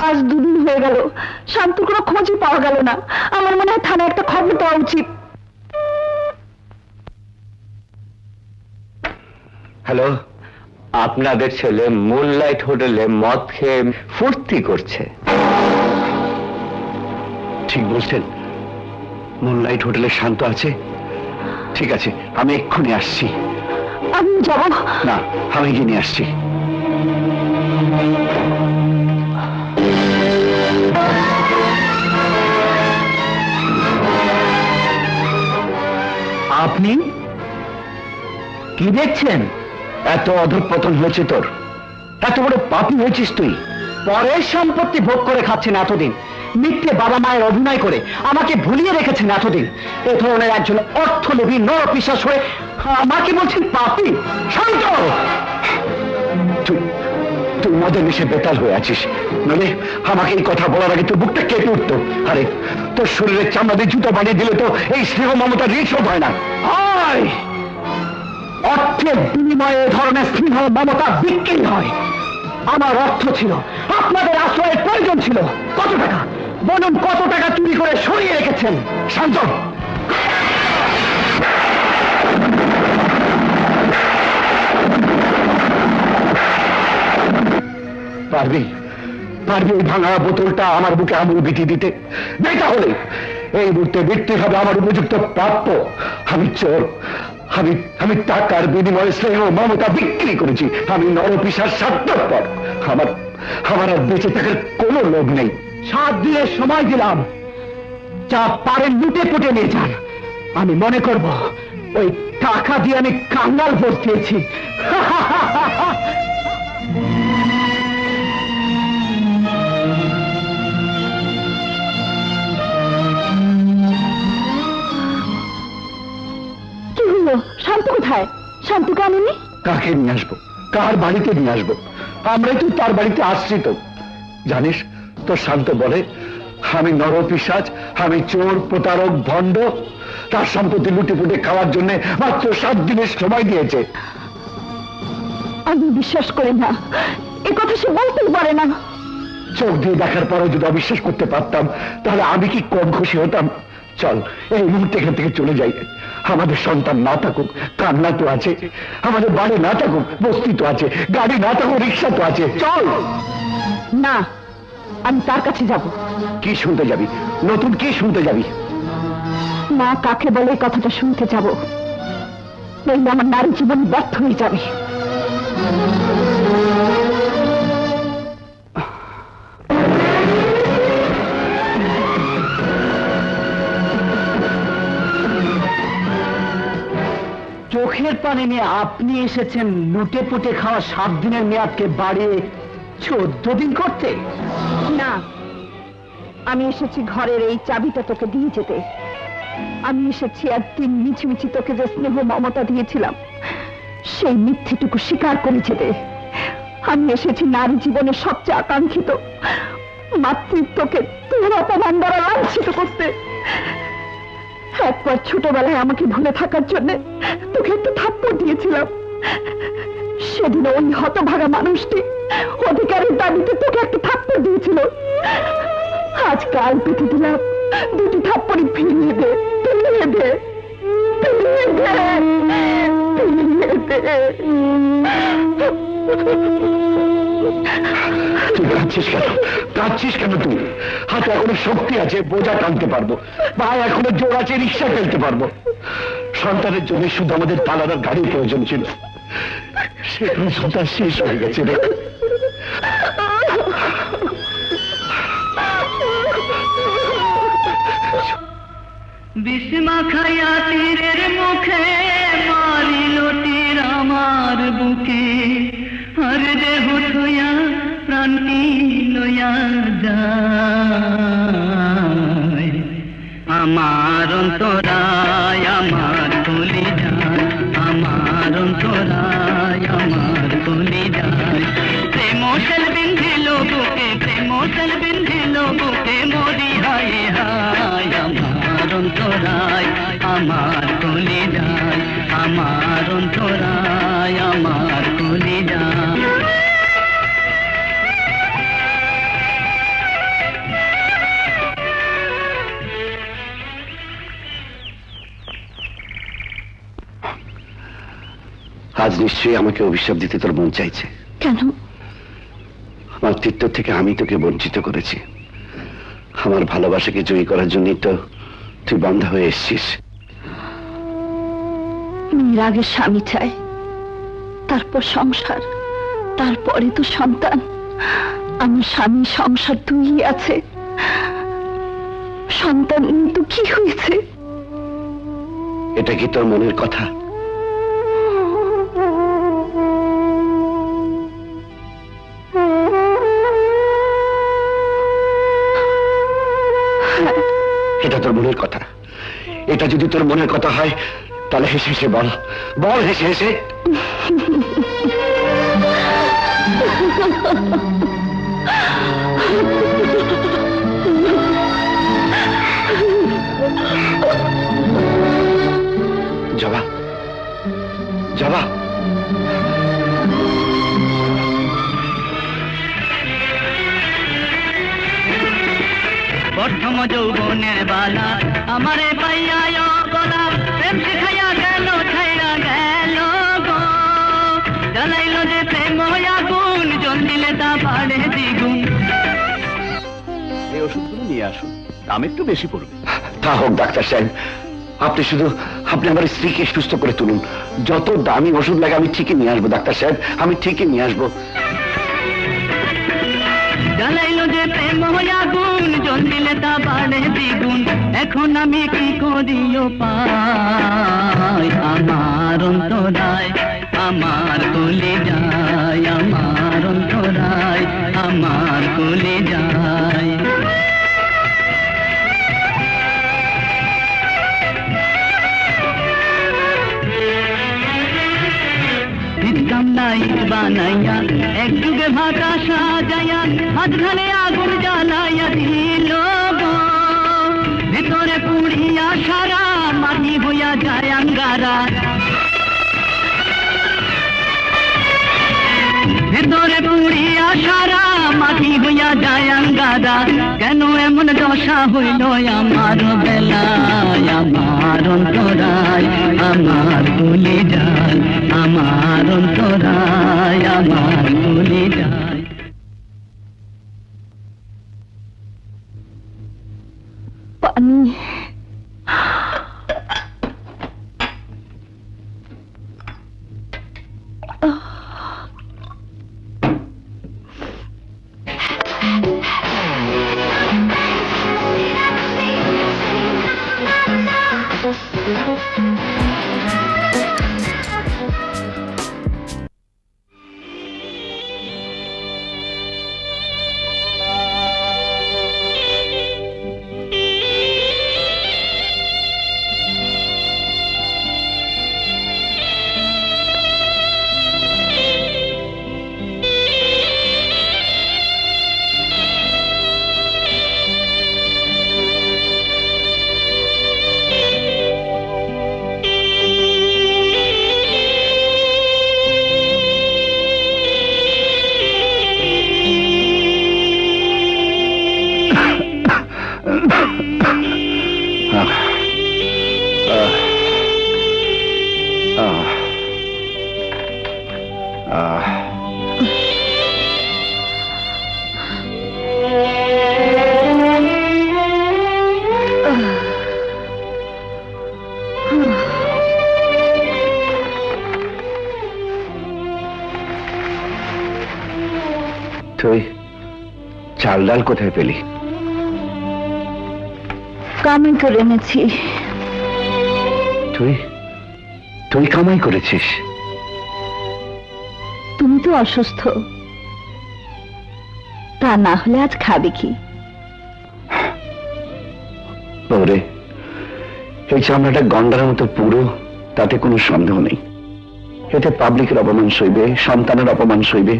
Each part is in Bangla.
আজ 2 দিন হয়ে গেল, শান্তুর কোনো খোঁজই পাওয়া গেল না। আমার মনে হয় থানায় একটা খবর দেওয়া উচিত। হ্যালো, আপনাদের ছেলে মুনলাইট হোটেলে মদ খেয়ে ফুর্তি করছে। ঠিক বলছেন, মুনলাইট হোটেলে শান্ত আছে? ঠিক আছে, আমি এক্ষুনি আসছি। আমি যাব না, আমি গিয়ে নিয়ে আসছি। আপনি কি দেখছেন? এত অধঃপতন হয়েছে তোর, এত বড় পাপী হয়েছিস তুই। পরের সম্পত্তি ভোগ করে খাচ্ছেন এতদিন, মিথ্যে বাবা মায়ের অভিনয় করে আমাকে ভুলিয়ে রেখেছেন এতদিন। এ ধরনের একজন অর্থলোভী নরপিশাচ হয়ে আমাকে বলছেন পাপী? শান্ত! তুই তুই মদের নেশে বেতাল হয়ে আছিস, নইলে আমাকে এই কথা বলার আগে তোর বুকটা কেঁপে উঠতো। আরে তোর শরীরের চামড়া দিয়ে জুতো বানিয়ে দিলে তো এই স্নেহ মমতার রিসোধ হয় না। আয়! অর্থের বিনিময়ে এ ধরনের স্নেহ মমতা বিক্রি হয়। আমার অর্থ ছিল, আপনাদের আশ্রয়ের প্রয়োজন ছিল। কত টাকা বলুন, কত টাকা চুরি করে সরিয়ে রেখেছেন? শান্ত! পারবি পারবি ওই ভাঙা বোতলটা আমার বুকে আঙুল বিটিয়ে দিতে? নেই তাহলে এই মুহূর্তে মৃত্যু হবে আমার উপযুক্ত প্রাপ্য। আমি চোর, আমি আমি টাকার বিনিময়ে স্নেহ মমতা বিক্রি করেছি। আমি নরপিশাচ স্বার্থপর। আমার আমার আর বেঁচে থাকার কোনো লোভ নেই। 7 দিনের সময় দিলাম, যা পারেন লুটে পুটে নিয়ে যান। আমি মনে করব ওই টাকা দিয়ে আমি কাঙ্গাল বসিয়েছি। কি হলো? শান্তু কোথায়? শান্তুকে আনিনি? কাকে নিয়ে আসবো? কার বাড়িতে নিয়ে আসবো? আমরাই তো তার বাড়িতে আসছি। তো জানিস, তোর শান্ত বলে আমি নরপিশাচ, আমি চোর, প্রতারক, ভণ্ড। তার সম্পত্তি লুটে ফুটে খাওয়ার জন্য মাত্র 7 দিনের সময় দিয়েছে। আমি বিশ্বাস করি না, এ কথা সে বলতেই পারে না। চোখ দিয়ে দেখার পরেও যদি অবিশ্বাস করতে পারতাম, তাহলে আমি কি কম খুশি হতাম? চল এই মুহূর্তে এখান থেকে চলে যাই। আমাদের সন্তান না থাকুক, কান্না তো আছে। আমাদের বাড়ি না থাকুক, বস্তি তো আছে। গাড়ি না থাকুক, রিক্সা তো আছে। চল। না, আমি তার কাছে যাব। কি শুনতে যাবি? নতুন কি শুনতে যাবি? মা কাকে বলে এই কথাটা শুনতে যাব, নইলে আমার নারী জীবন ব্যর্থ হয়ে যাবে। চোখের পানি নিয়ে আপনি এসেছেন লুটে পুটে খাওয়া 7 দিনের মেয়াদকে বাড়িয়ে 14 দিন করতে? না, আমি এসেছি ঘরের এই চাবিটা তোকে দিয়ে যেতে। আমি এসেছি একদিন মিছিমিছি তোকে যে স্নেহ মমতা দিয়েছিলাম, সেই মিথ্যেটুকু স্বীকার করে যেতে। আমি এসেছি নারী জীবনের সবচেয়ে আকাঙ্ক্ষিত মাতৃত্বকে তোর অপমান দ্বারা লাঞ্ছিত করতে। একবার ছোটবেলায় আমাকে ভুলে থাকার জন্য তোকে একটু থাপ্পড় দিয়েছিলাম। সেদিন ওই হতভাগা মানুষটি অধিকারের দাবিতে তোকে একটা থাপ্পড় দিয়েছিল। আজ কাল পেতে দিলাম, 2টি থাপ্পড়ি ফিরিয়ে দে, ফিরিয়ে দে, ফিরিয়ে দে, ফিরিয়ে দে। তুই কাঁদছিস কেন? কাঁদছিস কেন তুই? হাতে এখনো শক্তি আছে, বোঝা টানতে পারবো। পায়ে এখনো জোর আছে, রিক্সা ফেলতে পারবো। সন্তানের জন্য শুধু আমাদের তালাদার গাড়ির প্রয়োজন ছিল, সেখানে সন্তান শেষ হয়ে গেছে রে। বিস্মা খাইয়া তীরের মুখে মারিল তীর আমার বুকে, আর দেহ থইয়া প্রাণী লইয়া যায়। আমার অন্তরায় আমার কলি যায়, আমার অন্তরায় আমার কলি যায়। প্রেম সেল বিন্ধিল বুকে, প্রেম সেল বিন্ধিল বুকে, মরি হায় হায়। আমার অন্তরায় আমার কলি যায়, আমার অন্তরায় আমার কলি যায়। নিশ্চয়ই আমাকে অভিশাপ দিতে তোর মন চাইছে। কেন? আমার তীর্থ থেকে আমি তোকে বঞ্চিত করেছি। আমার ভালোবাসাকে জয়ী করার জন্যই তো তুই বান্ধা হয়ে এসছিস। মেয়ের আগে স্বামী চাই, তারপর সংসার, তারপরে তো সন্তান। আমার স্বামী সংসার দুই আছে, সন্তান তো কি হয়েছে? এটা কি তোর মনের কথা? এটা তোর মনের কথা? এটা যদি তোর মনের কথা হয় তাহলে হেসে হেসে বল, বল হেসে হেসে। জবা, জবা, প্রথম যৌবনের বালা আমারে পাইয়া গলা, প্রেম শিখাইয়া গেল ছাইরা গেল গো, জ্বালাইল যে প্রেম আগুন, জল দিলে তা বাড়ে দ্বিগুণ। এই ওষুধগুলো নিয়ে আসুন, দাম একটু বেশি পড়বে। তা হোক ডাক্তার সাহেব, আপনি আমার স্ত্রীকে সুস্থ করে তুলুন। যত দামি ওষুধ লাগে আমি ঠিকই নিয়ে আসবো ডাক্তার সাহেব, আমি ঠিকই নিয়ে আসবো। জ্বালাইল যে প্রেম আগুন, জল দিলে তা বাড়ে দ্বিগুণ। এখন আমি কি করিও পাই, আমার অন্তরায় আমার কলে যায়, আমার অন্তরায় আমার কলে যায়। বানাইয়া এক যুগে ভাটা সাজাইয়া, হাত ঢালে আগুন জ্বালাইয়া দিল গো, ভিতরে পুড়িয়া সারা মাটি হইয়া যায় আঙ্গারা, ভিতরে পুড়িয়া সারা মাটি হইয়া যায় আঙ্গারা। কেন এমন দশা হইল আমার বেলায়, আমার অন্তরায় আমার ভুলে যায়, আমার অন্তরায় আমার ভুলে যায়। পানি। তুই চাল ডাল কোথায় পেলি? কামাই করে এনেছি। তুই তুই কামাই করেছিস? তুমি তো অসুস্থ, তা না হলে আজ খাবে কি? ওরে, এই চামড়াটা গন্ডার মতো পুরো, তাতে কোনো সন্দেহ নেই। এতে পাবলিকের অপমান সইবে, সন্তানের অপমান সইবে,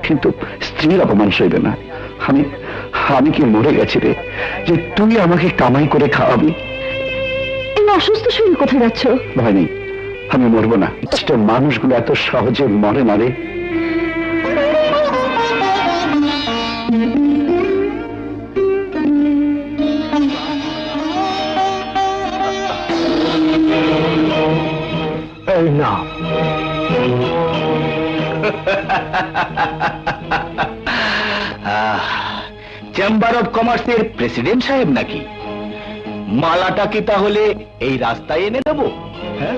কিন্তু স্ত্রীর অপমান সইবে না। আমি কি মরে গেছি রে, যে তুই আমাকে কামাই করে খাওয়াবি? এই অসুস্থ শরীর কোথায় যাচ্ছ? ভয় নেই, আমি মরবো না। মানুষগুলো এত সহজে মরে না রে। এই না, চেম্বার অফ কমার্সের প্রেসিডেন্ট সাহেব নাকি? মালাটা কি তাহলে এই রাস্তায় এনে দেবো? হ্যাঁ?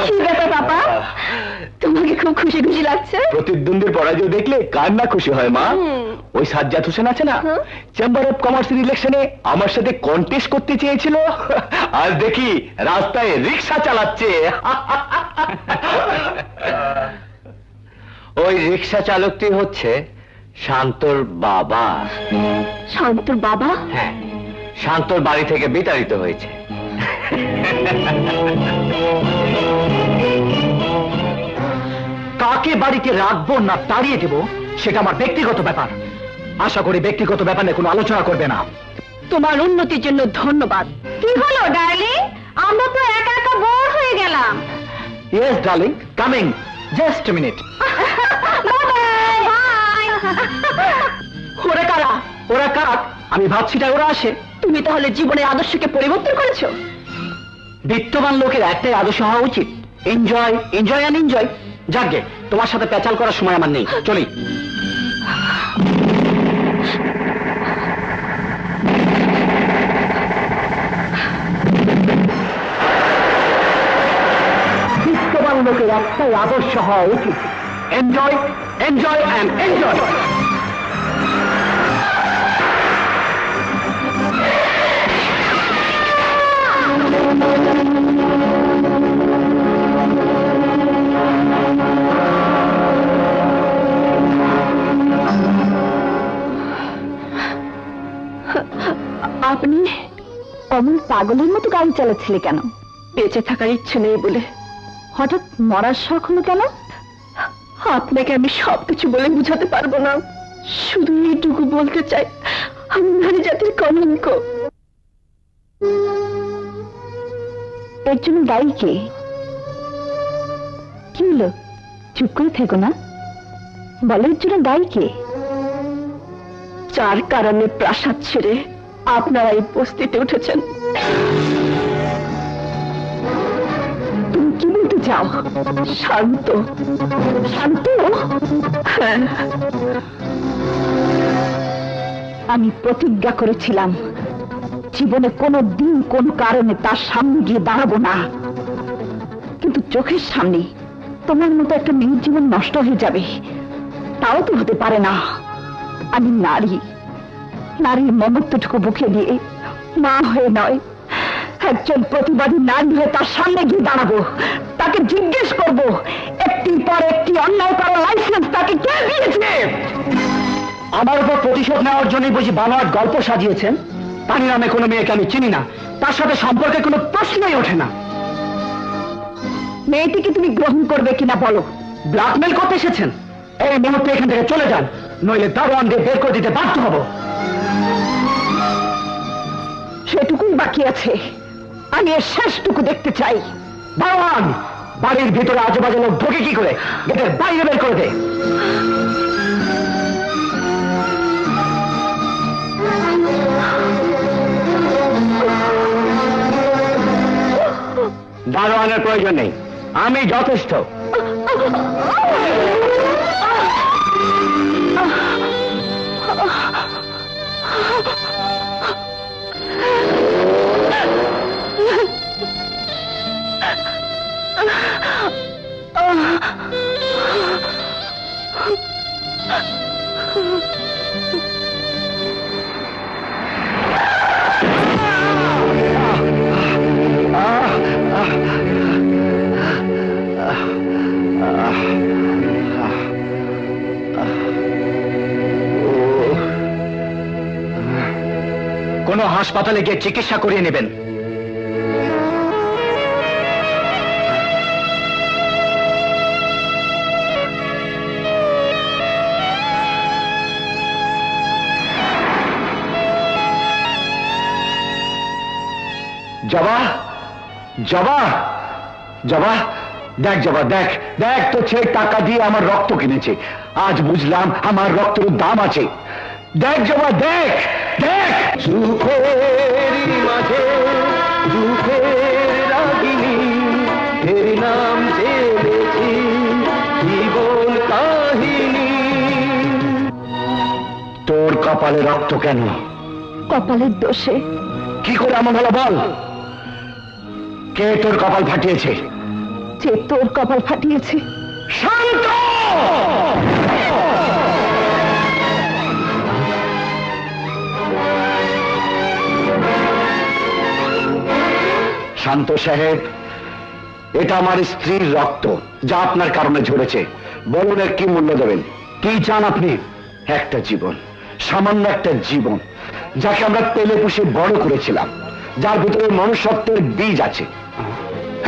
কি ব্যাপার বাবা, তোমাকে খুব খুশি খুশি লাগছে? প্রতিদ্বন্দ্বীর পরাজয় দেখলে কার না খুশি হয় মা? ওই সাজ্জাদ হোসেন আছে না, চেম্বার অফ কমার্সের ইলেকশনে আমার সাথে কন্টেস্ট করতে চেয়েছিল, আজ দেখি রাস্তায় রিক্সা চালাচ্ছে। ওই রিক্সা চালকটি হচ্ছে শান্তর বাবা। শান্তর বাবা? হ্যাঁ, শান্তর বাড়ি থেকে বিতাড়িত হয়েছে। কাকে বাড়িতে রাখবো না তাড়িয়ে দেবো সেটা আমার ব্যক্তিগত ব্যাপার। আশা করি ব্যক্তিগত ব্যাপারে কোনো আলোচনা করবে না। তোমার উন্নতির জন্য ধন্যবাদ। কি হলো ডার্লিং, আমরা তো একা একা বোর হয়ে গেলাম। Yes darling, coming, just a minute. ওরা কারা? ওরা কাক, আমি ভাবছি তাই ওরা আসে। তুমি তাহলে জীবনের আদর্শকে পরিবর্তন করেছো? বিত্তবান লোকের একটাই আদর্শ হওয়া উচিত, এনজয়, এনজয় অ্যান্ড এনজয়। যাকে তোমার সাথে পেঁচাল করার সময় আমার নেই, চলি। বিত্তবান লোকের একটাই আদর্শ হওয়া উচিত, এনজয়, এনজয় অ্যান্ড এনজয়। আপনি অমন পাগলের মতো গাড়ি চালাচ্ছিলে কেন? বেঁচে থাকার ইচ্ছে নেই বলে। হঠাৎ মরার শখ হলো কেন? আপনাকে আমি সবকিছু বলে বুঝাতে পারবো না, শুধু এইটুকু বলতে চাই, আমি নারী জাতির কলঙ্ক। এর জন্য দায়ী কে? কি হলো, চুপ করে থেকো না, বলো এর জন্য দায়ী কে? যার কারণে প্রাসাদ ছেড়ে আপনারা এই বস্তিতে উঠেছেন। তুমি কি বলতে চাও? শান্ত? শান্ত? হ্যাঁ, আমি প্রতিজ্ঞা করেছিলাম জীবনে কোনো দিন কোনো কারণে তার সামনে গিয়ে দাঁড়াবো না, কিন্তু চোখের সামনে তোমার মতো একটা মেয়ের জীবন নষ্ট হয়ে যাবে, তাও তো হতে পারে না। আমি নারী, নারীর মমত্বটুকু বুকে দিয়ে মা হয়ে নয়, একজন প্রতিবাদী নারী হয়ে তার সামনে গিয়ে দাঁড়াবো, তাকে জিজ্ঞেস করব একটির পর একটি অন্যায় করার লাইসেন্স তাকে কে দিয়েছে? আমার উপর প্রতিশোধ নেওয়ার জন্যই বুঝি বানোয়াট গল্প সাজিয়েছেন? তানি নামে কোনো মেয়েকে আমি চিনি না, তার সাথে সম্পর্কে কোনো প্রশ্নই ওঠে না। মেয়েটিকে তুমি গ্রহণ করবে কিনা বলো। ব্ল্যাকমেল করতে এসেছেন? এই মুহূর্তে এখান থেকে চলে যান, নইলে দারোয়ান দিয়ে বের করে দিতে বাধ্য হব। সেটুকুই বাকি আছে, আমি এর শেষটুকু দেখতে চাই। দারোয়ান, বাড়ির ভিতরে আজেবাজে লোক ঢোকে কি করে? গেটের বাইরে বের করে দে। দারোয়ানের প্রয়োজন নেই, আমি যথেষ্ট। কোনো হাসপাতালে গিয়ে চিকিৎসা করিয়ে নেবেন। জবা, জবা, জবা, দেখ জবা, দেখ দেখ, তো ছেলে টাকা দিয়ে আমার রক্ত কিনেছে, আজ বুঝলাম আমার রক্তের দাম আছে। দেখ জবা, দেখ দেখ। সুখের মাঝে দুঃখের রাগিনী, এর নাম জেনেছি জীবন কাহিনী। তোর কপালে রক্ত কেন? কপালের দোষে। কি করে এমন হলো বল? কে তোর কপাল ফাটিয়েছে? যে তোর কপাল ফাটিয়েছে। শান্ত! শান্ত সাহেব, এটা আমার স্ত্রীর রক্ত, যা আপনার কারণে ঝরেছে। বলুন এর কি মূল্য দেবেন? কি চান আপনি? একটা জীবন, সামান্য একটা জীবন, যাকে আমরা তেলে পুষে বড় করেছিলাম, যার ভিতরে মনুষ্যত্বের বীজ আছে।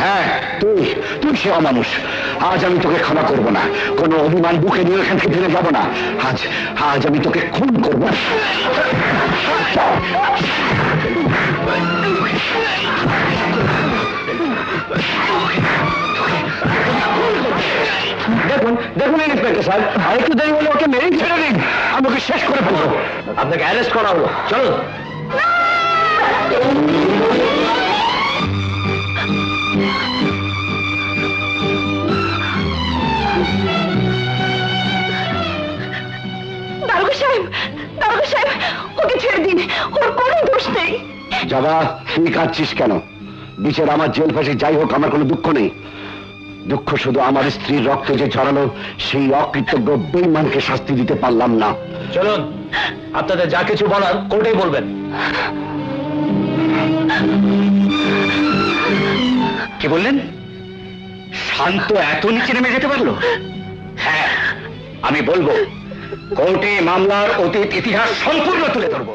হ্যাঁ, তুই তুই সে অমানুষ। আজ আমি তোকে ক্ষমা করব না, কোনো অভিমান বুকে নিয়ে এখান থেকে ফিরে যাব না। আজ আজ আমি তোকে খুন করব। দেখুন দেখুন ইন্সপেক্টর সাহেব, আরেকটু দেরি হলে ওকে মেরেই ছেড়ে দিন, আমি ওকে শেষ করে ফেলবো। আপনাকে অ্যারেস্ট করা হলো, চলো। দারোগা সাহেব, দারোগা সাহেব, ওকে ছেড়ে দিন, ওর কোনো দোষ নেই। যাবা, তুই কাঁদছিস কেন? বিচার আমার জেল ফাঁসি যাই হোক, আমার কোনো দুঃখ নেই। দুঃখ শুধু আমার স্ত্রীর রক্ত যে ঝরালো, সেই অকৃতজ্ঞ বেঈমানকে শাস্তি দিতে পারলাম না। চলুন, আপনাদের যা কিছু বলার কোর্টেই বলবেন। কি বললেন? শান্ত এত নিচে নেমে যেতে পারলো? হ্যাঁ, আমি বলবো, কোর্টে মামলার অতীত ইতিহাস সম্পূর্ণ তুলে ধরবো।